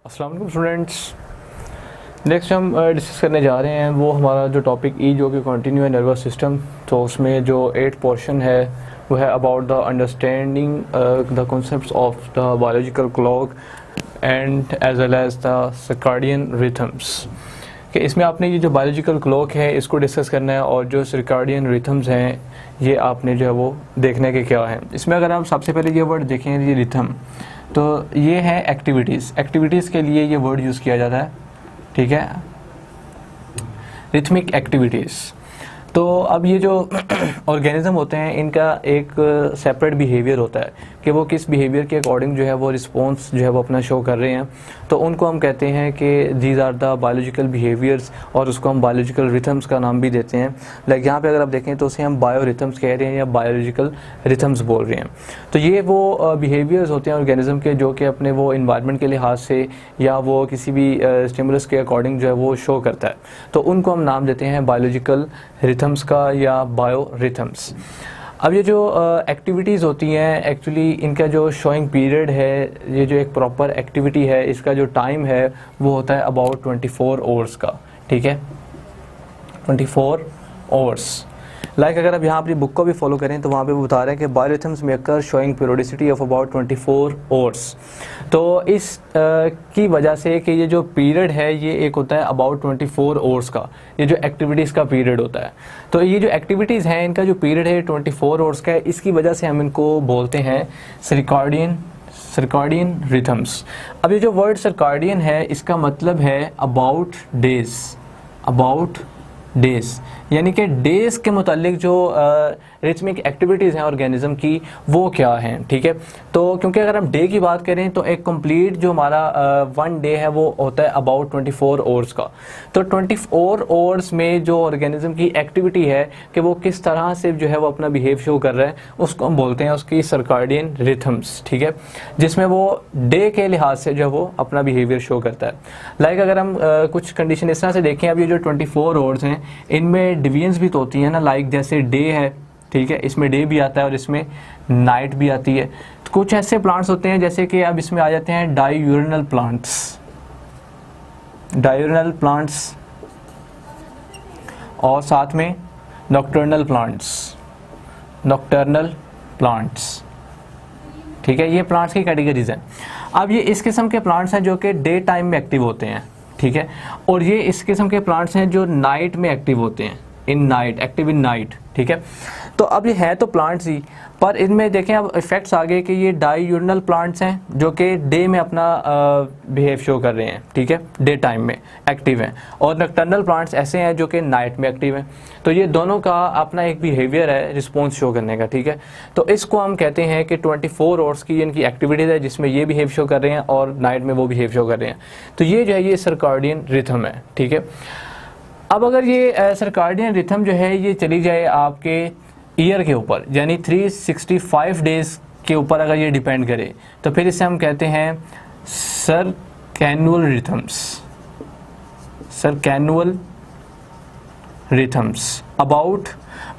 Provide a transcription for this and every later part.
अस्सलाम वालेकुम students. Next हम डिस्कस करने जा रहे हैं वो हमारा जो टॉपिक जो कि कंटिन्यू है नर्वस सिस्टम। तो उसमें जो 8 पोर्शन है वो है about the understanding the concepts of the biological clock and as well as the circadian rhythms. कि इसमें आपने ये जो बायोलॉजिकल क्लॉक है इसको डिस्कस करना है और जो सर्काडियन रिथम्स हैं ये आपने जो है वो देखने के क्या है। इसमें अगर आप सबसे पहले ये वर्ड देखें ये रिथम, तो ये है एक्टिविटीज़ के लिए ये वर्ड यूज़ किया जाता है, ठीक है, रिथमिक एक्टिविटीज़। तो अब ये जो ऑर्गेनिज्म होते हैं इनका एक सेपरेट बिहेवियर होता है कि वो किस बिहेवियर के अकॉर्डिंग जो है वो रिस्पॉन्स जो है वो अपना शो कर रहे हैं। तो उनको हम कहते हैं कि these are the biological behaviours, और उसको हम बायोलॉजिकल रिथम्स का नाम भी देते हैं। लाइक यहाँ पे अगर आप देखें तो उसे हम बायो रिथम्स कह रहे हैं या बायोलॉजिकल रिथम्स बोल रहे हैं। तो ये वो बिहेवियर्स होते हैं ऑर्गेनिज्म के जो कि अपने वो इन्वायरमेंट के लिहाज से या वो किसी भी स्टिमुलस के अकॉर्डिंग जो है वो शो करता है। तो उनको हम नाम देते हैं बायोलॉजिकल रिथम्स का या बायो रिथम्स। अब ये जो एक्टिविटीज़ होती हैं एक्चुअली इनका जो शोइंग पीरियड है, ये जो एक प्रॉपर एक्टिविटी है इसका जो टाइम है वो होता है अबाउट 24 आवर्स का, ठीक है, 24 आवर्स। लाइक अगर आप यहाँ अपनी बुक को भी फॉलो करें तो वहाँ पे वो बता रहे हैं कि biorhythms maker showing periodicity of about 24 hours. तो इस की वजह से कि ये जो पीरियड है ये एक होता है अबाउट 24 आवर्स का, ये जो एक्टिविटीज़ का पीरियड होता है। तो ये जो एक्टिविटीज़ हैं इनका जो पीरियड है 24 आवर्स का है, इसकी वजह से हम इनको बोलते हैं सर्काडियन रिथम्स। अब ये जो वर्ड सर्काडियन है इसका मतलब है अबाउट डेज, यानी कि डेज़ के मुतालिक जो रिथमिक एक्टिविटीज़ हैं ऑर्गेनिज्म की वो क्या हैं, ठीक है। तो क्योंकि अगर हम डे की बात करें तो एक कंप्लीट जो हमारा 1 डे है वो होता है अबाउट 24 आवर्स का। तो 24 आवर्स में जो ऑर्गेनिज्म की एक्टिविटी है कि वो किस तरह से जो है वो अपना बिहेव शो कर रहा है उसको हम बोलते हैं उसकी सर्काडियन रिथम्स, ठीक है, जिसमें वो डे के लिहाज से जो है वो अपना बिहेवियर शो करता है। लाइक अगर हम कुछ कंडीशन इस तरह से देखें, अब ये जो 24 आवर्स हैं इनमें डिवीजन्स भी तो होती हैं ना, लाइक जैसे डे है, ठीक है, इसमें डे भी आता है और इसमें नाइट भी आती है। तो कुछ ऐसे प्लांट्स होते हैं जैसे कि अब इसमें आ जाते हैं डायूरनल प्लांट्स और साथ में नॉक्टर्नल प्लांट्स, ठीक है, ये प्लांट्स की कैटेगरीज हैं। अब ये इस किस्म के प्लांट्स हैं जो कि डे टाइम में एक्टिव होते हैं, ठीक है, और ये इस किस्म के प्लांट्स हैं जो नाइट में एक्टिव होते हैं, एक्टिव इन नाइट, ठीक है। तो अब ये है तो प्लांट्स ही, पर इनमें देखें अब इफेक्ट्स आ गए कि ये डायूरनल प्लांट्स हैं जो कि डे में अपना बिहेव शो कर रहे हैं, ठीक है, डे टाइम में एक्टिव हैं, और नॉक्टर्नल प्लांट्स ऐसे हैं जो कि नाइट में एक्टिव हैं। तो ये दोनों का अपना एक बिहेवियर है रिस्पॉन्स शो करने का, ठीक है। तो इसको हम कहते हैं कि 24 आवर्स की इनकी एक्टिविटीज़ है जिसमें ये बिहेव शो कर रहे हैं और नाइट में वो बिहेव शो कर रहे हैं। तो ये जो है ये सर्काडियन रिथम है, ठीक है। अब अगर ये सर्काडियन रिथम जो है ये चली जाए आपके ईयर के ऊपर, यानी 365 डेज़ के ऊपर अगर ये डिपेंड करे तो फिर इसे हम कहते हैं सर्कैनुअल रिथम्स अबाउट।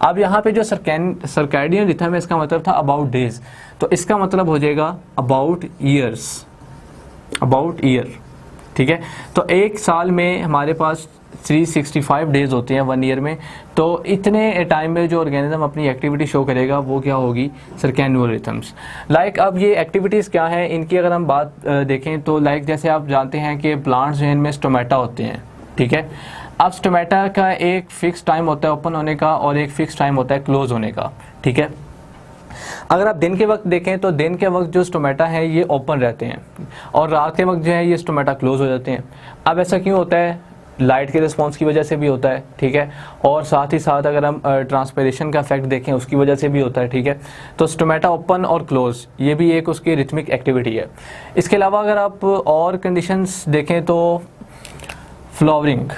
अब यहाँ पे जो सर्कैडियन रिथम है इसका मतलब था अबाउट डेज, तो इसका मतलब हो जाएगा अबाउट ईयर, ठीक है। तो एक साल में हमारे पास 365 डेज़ होते हैं 1 ईयर में, तो इतने टाइम में जो ऑर्गेनिज्म अपनी एक्टिविटी शो करेगा वो क्या होगी, सर्कैनुअल रिथम्स। लाइक अब ये एक्टिविटीज़ क्या हैं इनकी अगर हम बात देखें तो लाइक जैसे आप जानते हैं कि प्लांट्स जो हैं इनमें स्टोमेटा होते हैं, ठीक है। अब स्टोमेटा का एक फ़िक्स टाइम होता है ओपन होने का और एक फ़िक्स टाइम होता है क्लोज़ होने का, ठीक है। अगर आप दिन के वक्त देखें तो दिन के वक्त जो स्टोमेटा है ये ओपन रहते हैं और रात के वक्त जो है ये स्टोमेटा क्लोज हो जाते हैं। अब ऐसा क्यों होता है, लाइट के रिस्पॉन्स की वजह से भी होता है, ठीक है, और साथ ही साथ अगर हम ट्रांसपिरेशन का इफेक्ट देखें उसकी वजह से भी होता है, ठीक है। तो स्टोमेटा ओपन और क्लोज ये भी एक उसकी रिथमिक एक्टिविटी है। इसके अलावा अगर आप और कंडीशंस देखें तो फ्लावरिंग,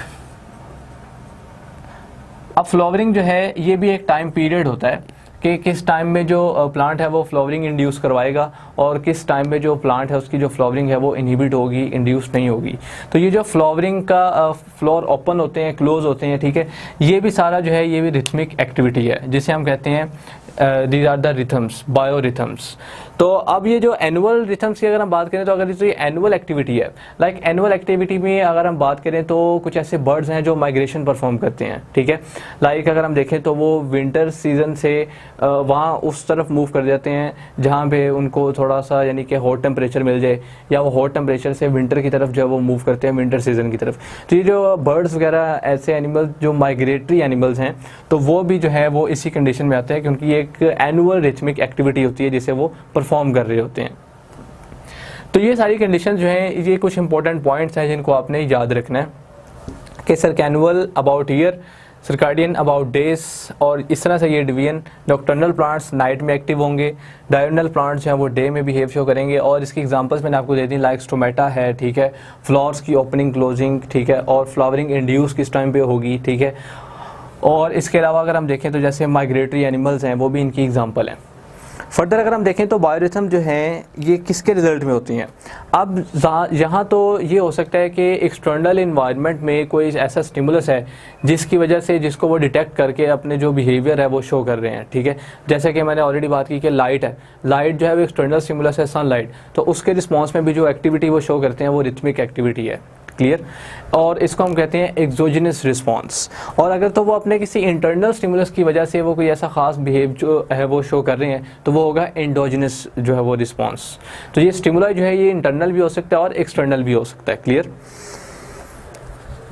अब फ्लावरिंग जो है ये भी एक टाइम पीरियड होता है कि किस टाइम में जो प्लांट है वो फ्लावरिंग इंड्यूस करवाएगा और किस टाइम में जो प्लांट है उसकी जो फ्लावरिंग है वो इनहिबिट होगी, इंड्यूस नहीं होगी। तो ये जो फ्लावरिंग का फ्लोर ओपन होते हैं, क्लोज होते हैं, ठीक है, ये भी सारा जो है ये भी रिथमिक एक्टिविटी है जिसे हम कहते हैं these are the rhythms, bio rhythms. तो अब ये जो एनुअल रिथम्स की अगर हम बात करें तो अगर ये एनुअल एक्टिविटी है, लाइक एनुअल एक्टिविटी में अगर हम बात करें तो कुछ ऐसे बर्ड्स हैं जो माइग्रेशन परफॉर्म करते हैं, ठीक है। लाइक अगर हम देखें तो वो विंटर सीजन से वहाँ उस तरफ मूव कर जाते हैं जहाँ पे उनको थोड़ा सा यानी कि हॉट टेम्परेचर मिल जाए, या वो हॉट टेम्परेचर से विंटर की तरफ जो है वो मूव करते हैं, विंटर सीजन की तरफ। तो ये जो बर्ड्स वगैरह ऐसे एनिमल्स जो माइग्रेटरी एनिमल्स हैं तो वो भी जो है वो इसी कंडीशन में आते हैं, क्योंकि एक एनुअल रिथमिक एक्टिविटी होती है जिसे वो परफॉर्म कर रहे होते हैं। तो ये सारी कंडीशन जो हैं, ये कुछ इंपॉर्टेंट पॉइंट्स हैं जिनको आपने याद रखना है कि circannual about year, circadian about days, और इस तरह से ये डिवीजन। नॉकटर्नल प्लांट्स नाइट में एक्टिव होंगे, डायर्नल प्लांट्स जो हैं वो डे में बिहेव शो करेंगे, और इसकी एग्जांपल्स मैंने आपको दे दी, लाइक स्टोमेटा है, ठीक है, फ्लावर्स की ओपनिंग क्लोजिंग, ठीक है, और फ्लावरिंग इंड्यूस किस टाइम पे होगी, ठीक है। और इसके अलावा अगर हम देखें तो जैसे माइग्रेटरी एनिमल्स हैं वो भी इनकी एग्जांपल हैं। फर्दर अगर हम देखें तो बायोरिथम जो हैं ये किसके रिजल्ट में होती हैं। अब यहाँ तो ये हो सकता है कि एक्सटर्नल इन्वायरमेंट में कोई ऐसा स्टिमुलस है जिसकी वजह से जिसको वो डिटेक्ट करके अपने जो बिहेवियर है वो शो कर रहे हैं, ठीक है। जैसे कि मैंने ऑलरेडी बात की कि लाइट है, लाइट जो है वो एक्सटर्नल स्टिमुलस है, सनलाइट, तो उसके रिस्पॉन्स में भी जो एक्टिविटी वो शो करते हैं वो रिथमिक एक्टिविटी है, क्लियर। और इसको हम कहते हैं एक्सोजिनस रिस्पांस। और अगर तो वो अपने किसी इंटरनल स्टिमुलस की वजह से वो कोई ऐसा खास बिहेव जो है वो शो कर रहे हैं तो वो होगा एंडोजिनस जो है वो रिस्पांस। तो ये स्टिमुला जो है ये इंटरनल भी हो सकता है और एक्सटर्नल भी हो सकता है, क्लियर।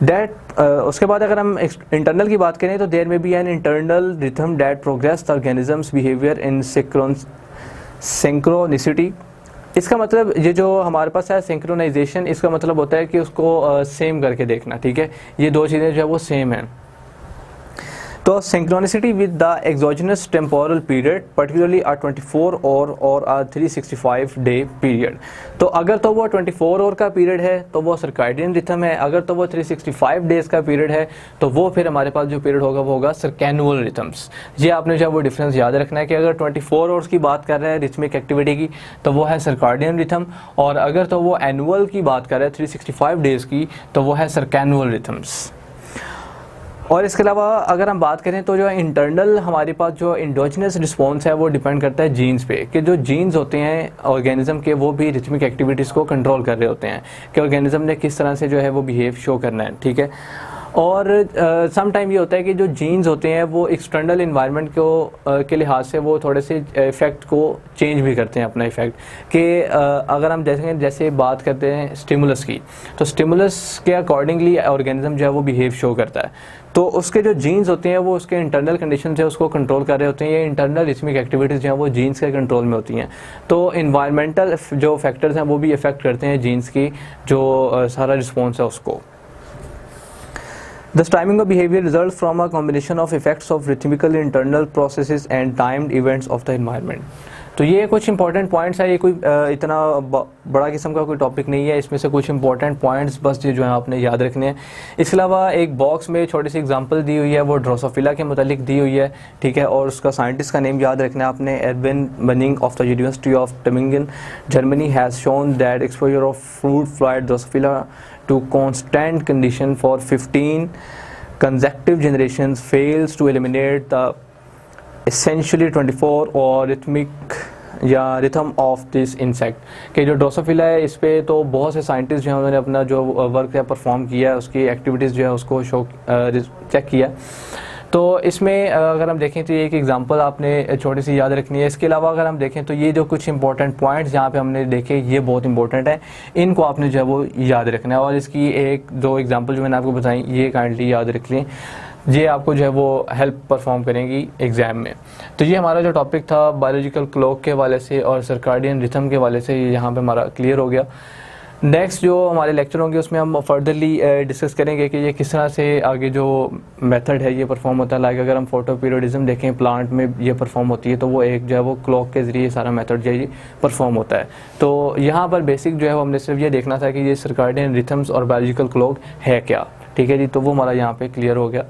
दैट उसके बाद अगर हम इंटरनल की बात करें तो there may be an internal rhythm that progress the organism's behaviour in synchronicity. इसका मतलब ये जो हमारे पास है सिंक्रोनाइजेशन, इसका मतलब होता है कि उसको सेम करके देखना, ठीक है। ये दो चीज़ें जो है वो सेम हैं। तो synchronicity with the exogenous temporal period particularly uh 24 और आ 365 डे पीरियड। तो अगर तो वो 24 आवर का पीरियड है तो वो सर्काडियन रिथम है, अगर तो वो 365 डेज का पीरियड है तो वो फिर हमारे पास जो पीरियड होगा वो होगा सर्कैनुअल रिथम्स। ये आपने जो है वो डिफरेंस याद रखना है कि अगर 24 आवर्स की बात कर रहा है रिथमिक एक्टिविटी की तो वो है सर्काडियन रिथम, और अगर तो वो एनुअल की बात कर रहा है 365 डेज की तो वो है सर्कैनुअल रिथम्स। और इसके अलावा अगर हम बात करें तो जो इंटरनल हमारे पास जो इंडोजिनस रिस्पॉन्स है वो डिपेंड करता है जीन्स पे, कि जो जीन्स होते हैं ऑर्गेनिज्म के वो भी रिथमिक एक्टिविटीज़ को कंट्रोल कर रहे होते हैं कि ऑर्गेनिज्म ने किस तरह से जो है वो बिहेव शो करना है, ठीक है। और सम टाइम ये होता है कि जो जीन्स होते हैं वो एक्सटर्नल इन्वायरमेंट को के लिहाज से वो थोड़े से इफ़ेक्ट को चेंज भी करते हैं अपना इफ़ेक्ट, कि अगर हम जैसे बात करते हैं स्टिमुलस की, तो स्टिमुलस के अकॉर्डिंगली ऑर्गेनिज्म जो है वो बिहेव शो करता है। तो उसके जो जीन्स होते हैं वो उसके इंटरनल कंडीशन से उसको कंट्रोल कर रहे होते हैं, ये इंटरनल रिथमिक एक्टिविटीज़ जो हैं वो जीन्स के कंट्रोल में होती हैं। तो इन्वायरमेंटल जो फैक्टर्स हैं वो भी इफ़ेक्ट करते हैं जीन्स की जो सारा रिस्पॉन्स है उसको। Thus timing of behavior results from a combination of effects of rhythmical internal processes and timed events of the environment। तो ये कुछ इंपॉर्टेंट पॉइंट्स है, ये कोई इतना बड़ा किस्म का कोई टॉपिक नहीं है, इसमें से कुछ इंपॉर्टेंट पॉइंट्स बस ये जो है आपने याद रखने हैं। इसके अलावा एक बॉक्स में छोटी सी एग्जांपल दी हुई है, वो ड्रोसोफिला के मुतालिक दी हुई है, ठीक है, और उसका साइंटिस्ट का नेम याद रखना है आपने। Erwin Bunning of the university of Tubingen Germany has shown that exposure of fruit flies drosophila to constant condition for 15 consecutive generations fails to eliminate the essentially 24 or rhythmic या rhythm of this insect. कि जो Drosophila है इस पे तो बहुत से scientist जो हैं उन्होंने अपना जो वर्क है परफॉर्म किया है, उसकी एक्टिविटीज़ जो है उसको शो चेक किया। तो इसमें अगर हम देखें तो ये एक एग्जांपल आपने छोटी सी याद रखनी है। इसके अलावा अगर हम देखें तो ये जो कुछ इंपॉर्टेंट पॉइंट्स यहाँ पे हमने देखे ये बहुत इंपॉर्टेंट है, इनको आपने जो है वो याद रखना है। और इसकी एक दो एग्जांपल जो मैंने आपको बताई ये काइंडली याद रख लें, ये आपको जो है वो हेल्प परफॉर्म करेंगी एग्ज़ाम में। तो ये हमारा जो टॉपिक था बायोलॉजिकल क्लॉक के हवाले से और सर्काडियन रिथम के हवाले से, ये यहाँ पे हमारा क्लियर हो गया। नेक्स्ट जो हमारे लेक्चर होंगे उसमें हम फर्दरली डिस्कस करेंगे कि ये किस तरह से आगे जो मेथड है ये परफॉर्म होता है। लाइक अगर हम फोटो पीरियडिज्म देखें प्लांट में ये परफॉर्म होती है, तो वो एक जो है वो क्लॉक के ज़रिए सारा मेथड जो है ये परफॉर्म होता है। तो यहाँ पर बेसिक जो है वो हमने सिर्फ ये देखना था कि ये सर्काडियन रिथम्स और बायोलॉजिकल क्लॉक है क्या, ठीक है जी। तो वो हमारा यहाँ पे क्लियर हो गया।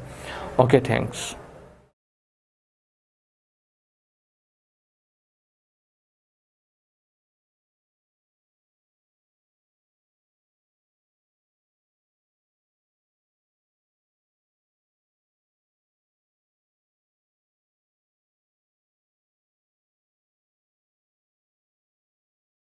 Okay, thanks.